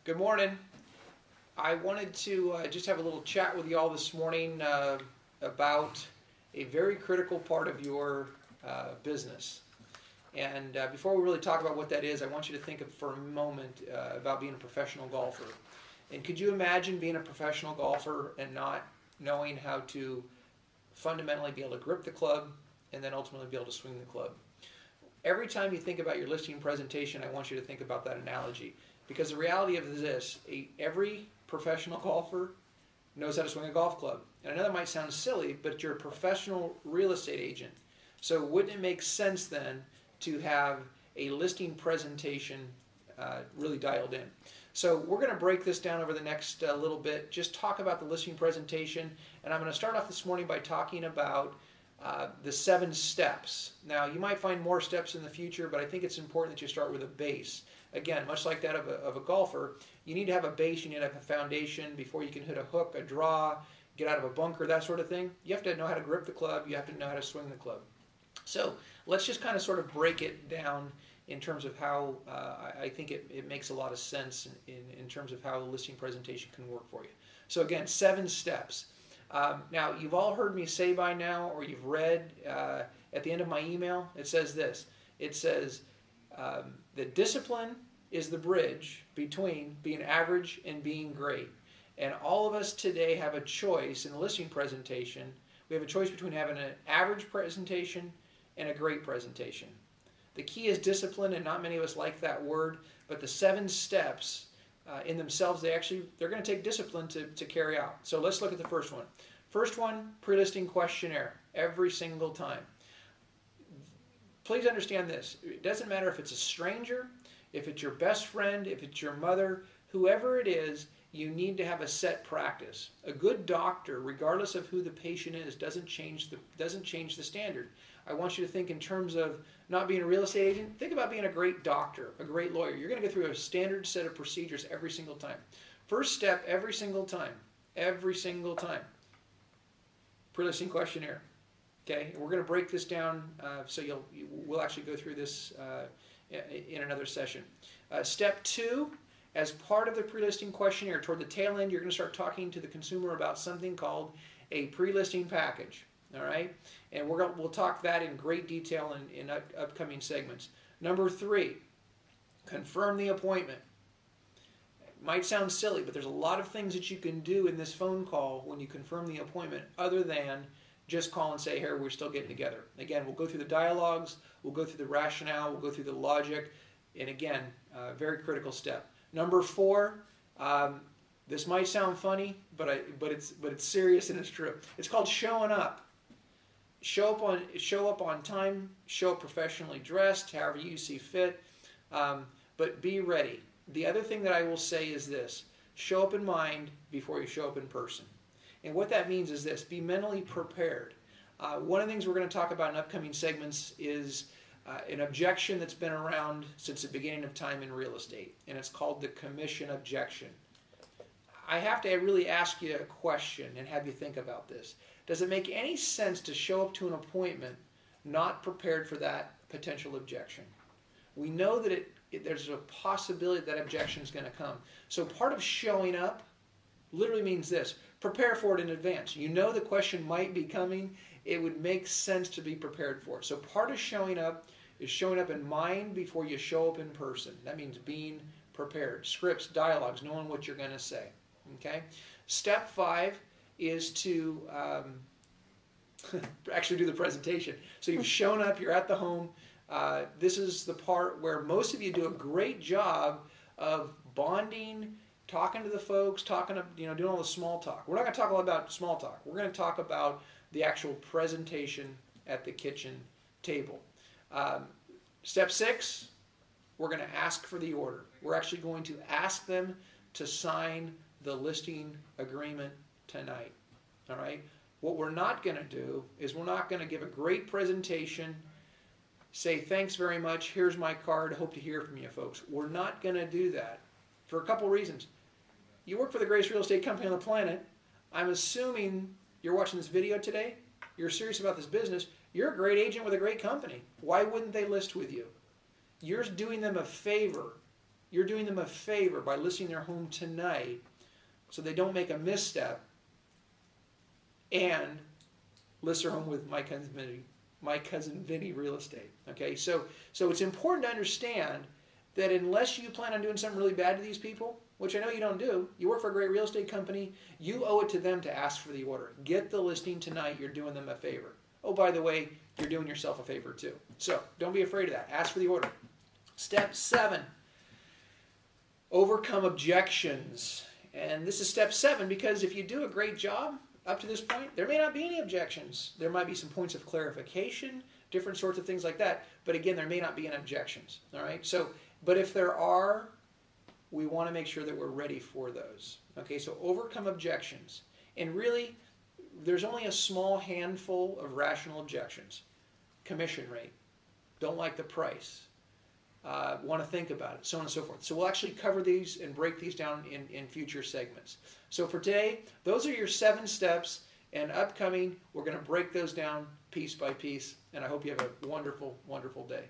Good morning. I wanted to just have a little chat with you all this morning about a very critical part of your business. And before we really talk about what that is, I want you to think for a moment about being a professional golfer. And could you imagine being a professional golfer and not knowing how to fundamentally be able to grip the club and then ultimately be able to swing the club? Every time you think about your listing presentation, I want you to think about that analogy. Because the reality of it is this, every professional golfer knows how to swing a golf club. And I know that might sound silly, but you're a professional real estate agent. So wouldn't it make sense then to have a listing presentation really dialed in? So we're going to break this down over the next little bit, just talk about the listing presentation. And I'm going to start off this morning by talking about the 7 steps. Now, you might find more steps in the future, but I think it's important that you start with a base. Again, much like that of a golfer, you need to have a base, you need to have a foundation before you can hit a hook, a draw, get out of a bunker, that sort of thing. You have to know how to grip the club, you have to know how to swing the club. So let's just kind of sort of break it down in terms of how I think it makes a lot of sense in terms of how the listing presentation can work for you. So again, 7 steps. Now, you've all heard me say by now, or you've read at the end of my email, it says this. It says that discipline is the bridge between being average and being great. And all of us today have a choice in the listing presentation. We have a choice between having an average presentation and a great presentation. The key is discipline, and not many of us like that word, but the 7 steps in themselves, they're going to take discipline to carry out. So let's look at the first one. First one, pre-listing questionnaire, every single time. Please understand this. It doesn't matter if it's a stranger, if it's your best friend, if it's your mother, whoever it is, you need to have a set practice. A good doctor, regardless of who the patient is, doesn't change the standard. I want you to think in terms of not being a real estate agent. Think about being a great doctor, a great lawyer. You're going to go through a standard set of procedures every single time. First step, every single time, pre-listing questionnaire. Okay, and we're going to break this down so we'll actually go through this in another session. Step 2, as part of the pre-listing questionnaire, toward the tail end, you're going to start talking to the consumer about something called a pre-listing package. All right, and we'll talk that in great detail in upcoming segments. Number 3, confirm the appointment. It might sound silly, but there's a lot of things that you can do in this phone call when you confirm the appointment other than just call and say, hey, we're still getting together. Again, we'll go through the dialogues, we'll go through the rationale, we'll go through the logic, and again, very critical step. Number 4, this might sound funny, but it's serious and it's true. It's called showing up. Show up on time, show up professionally dressed, however you see fit, but be ready. The other thing that I will say is this: show up in mind before you show up in person. And what that means is this: be mentally prepared. One of the things we're going to talk about in upcoming segments is an objection that's been around since the beginning of time in real estate, and it's called the commission objection. I have to really ask you a question and have you think about this. Does it make any sense to show up to an appointment not prepared for that potential objection? We know that there's a possibility that objection is going to come. So part of showing up literally means this: prepare for it in advance. You know the question might be coming. It would make sense to be prepared for it. So part of showing up is showing up in mind before you show up in person. That means being prepared. Scripts, dialogues, knowing what you're going to say. Okay. Step 5 is to actually do the presentation. So you've shown up, you're at the home. This is the part where most of you do a great job of bonding, talking to the folks, doing all the small talk. We're not going to talk a lot about small talk. We're going to talk about the actual presentation at the kitchen table. Step 6, we're going to ask for the order. We're actually going to ask them to sign the listing agreement tonight. All right? What we're not going to do is we're not going to give a great presentation, say thanks very much, here's my card, hope to hear from you folks. We're not going to do that for a couple reasons. You work for the greatest real estate company on the planet. I'm assuming you're watching this video today, you're serious about this business, you're a great agent with a great company. Why wouldn't they list with you? You're doing them a favor you're doing them a favor by listing their home tonight so they don't make a misstep and list their home with my cousin Vinny Real Estate. Okay, so it's important to understand that unless you plan on doing something really bad to these people, which I know you don't do, you work for a great real estate company, you owe it to them to ask for the order. Get the listing tonight, you're doing them a favor. Oh, by the way, you're doing yourself a favor too. So don't be afraid of that. Ask for the order. Step 7, overcome objections. And this is step 7 because if you do a great job up to this point, there may not be any objections. There might be some points of clarification, different sorts of things like that. But again, there may not be any objections. All right. So, but if there are, we want to make sure that we're ready for those. Okay. So overcome objections. And really, there's only a small handful of rational objections. Commission rate. Don't like the price. Want to think about it, so on and so forth. So we'll actually cover these and break these down in future segments. So for today, those are your 7 steps, and upcoming, we're going to break those down piece by piece, and I hope you have a wonderful, wonderful day.